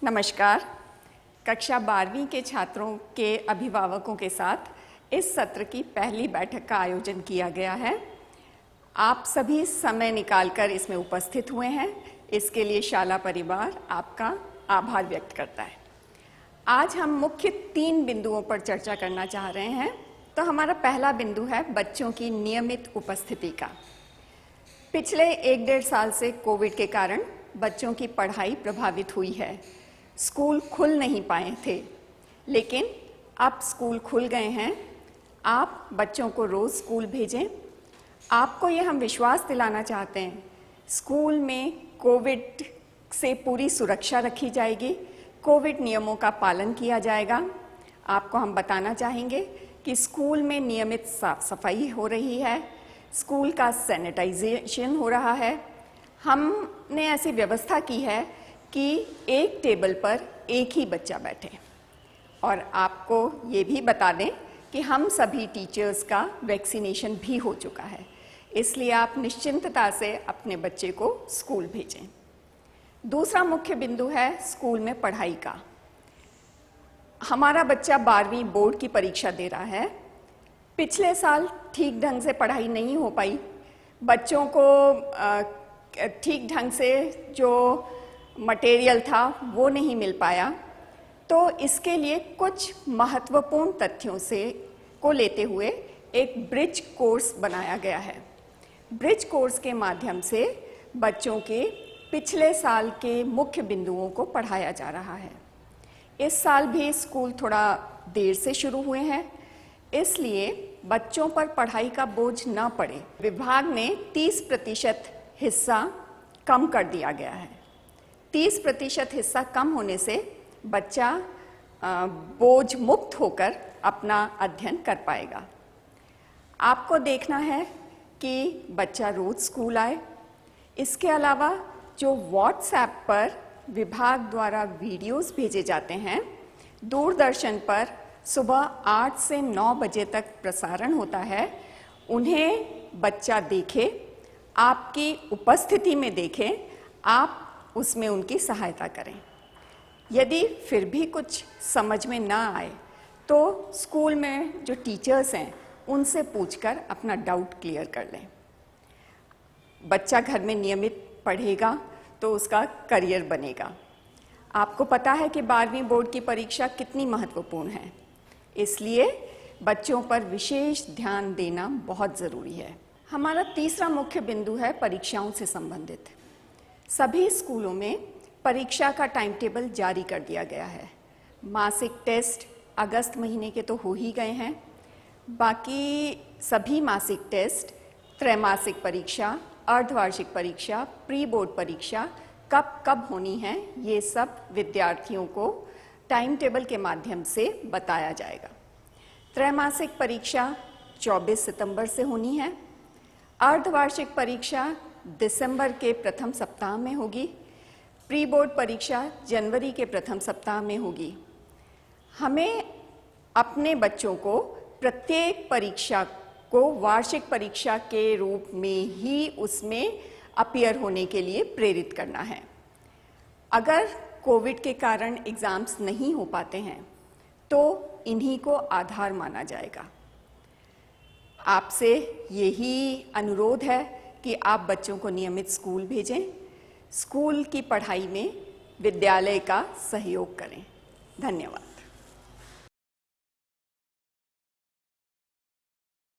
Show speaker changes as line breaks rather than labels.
नमस्कार। कक्षा 12वीं के छात्रों के अभिभावकों के साथ इस सत्र की पहली बैठक का आयोजन किया गया है। आप सभी समय निकालकर इसमें उपस्थित हुए हैं, इसके लिए शाला परिवार आपका आभार व्यक्त करता है। आज हम मुख्य 3 बिंदुओं पर चर्चा करना चाह रहे हैं। तो हमारा पहला बिंदु है बच्चों की नियमित उपस्थिति का। पिछले 1-1.5 साल से कोविड के कारण बच्चों की पढ़ाई प्रभावित हुई है। स्कूल खुल नहीं पाए थे, लेकिन अब स्कूल खुल गए हैं। आप बच्चों को रोज़ स्कूल भेजें। आपको ये हम विश्वास दिलाना चाहते हैं, स्कूल में कोविड से पूरी सुरक्षा रखी जाएगी, कोविड नियमों का पालन किया जाएगा। आपको हम बताना चाहेंगे कि स्कूल में नियमित साफ सफाई हो रही है, स्कूल का सैनिटाइजेशन हो रहा है। हमने ऐसी व्यवस्था की है कि एक टेबल पर एक ही बच्चा बैठे। और आपको ये भी बता दें कि हम सभी टीचर्स का वैक्सीनेशन भी हो चुका है, इसलिए आप निश्चिंतता से अपने बच्चे को स्कूल भेजें। दूसरा मुख्य बिंदु है स्कूल में पढ़ाई का। हमारा बच्चा 12वीं बोर्ड की परीक्षा दे रहा है। पिछले साल ठीक ढंग से पढ़ाई नहीं हो पाई, बच्चों को ठीक ढंग से जो मटेरियल था वो नहीं मिल पाया। तो इसके लिए कुछ महत्वपूर्ण तथ्यों को लेते हुए एक ब्रिज कोर्स बनाया गया है। ब्रिज कोर्स के माध्यम से बच्चों के पिछले साल के मुख्य बिंदुओं को पढ़ाया जा रहा है। इस साल भी स्कूल थोड़ा देर से शुरू हुए हैं, इसलिए बच्चों पर पढ़ाई का बोझ न पड़े, विभाग ने 30% हिस्सा कम कर दिया गया है। 30% हिस्सा कम होने से बच्चा बोझ मुक्त होकर अपना अध्ययन कर पाएगा। आपको देखना है कि बच्चा रोज स्कूल आए। इसके अलावा जो व्हाट्सएप पर विभाग द्वारा वीडियोस भेजे जाते हैं, दूरदर्शन पर सुबह 8 से 9 बजे तक प्रसारण होता है, उन्हें बच्चा देखे, आपकी उपस्थिति में देखे, आप उसमें उनकी सहायता करें। यदि फिर भी कुछ समझ में ना आए तो स्कूल में जो टीचर्स हैं उनसे पूछकर अपना डाउट क्लियर कर लें। बच्चा घर में नियमित पढ़ेगा तो उसका करियर बनेगा। आपको पता है कि 12वीं बोर्ड की परीक्षा कितनी महत्वपूर्ण है, इसलिए बच्चों पर विशेष ध्यान देना बहुत ज़रूरी है। हमारा तीसरा मुख्य बिंदु है परीक्षाओं से संबंधित। सभी स्कूलों में परीक्षा का टाइम टेबल जारी कर दिया गया है। मासिक टेस्ट अगस्त महीने के तो हो ही गए हैं, बाकी सभी मासिक टेस्ट, त्रैमासिक परीक्षा, अर्धवार्षिक परीक्षा, प्री बोर्ड परीक्षा कब कब होनी है, ये सब विद्यार्थियों को टाइम टेबल के माध्यम से बताया जाएगा। त्रैमासिक परीक्षा 24 सितंबर से होनी है। अर्धवार्षिक परीक्षा दिसंबर के प्रथम सप्ताह में होगी। प्री बोर्ड परीक्षा जनवरी के प्रथम सप्ताह में होगी। हमें अपने बच्चों को प्रत्येक परीक्षा को वार्षिक परीक्षा के रूप में ही उसमें अपीयर होने के लिए प्रेरित करना है। अगर कोविड के कारण एग्ज़ाम्स नहीं हो पाते हैं तो इन्हीं को आधार माना जाएगा। आपसे यही अनुरोध है कि आप बच्चों को नियमित स्कूल भेजें, स्कूल की पढ़ाई में विद्यालय का सहयोग करें। धन्यवाद।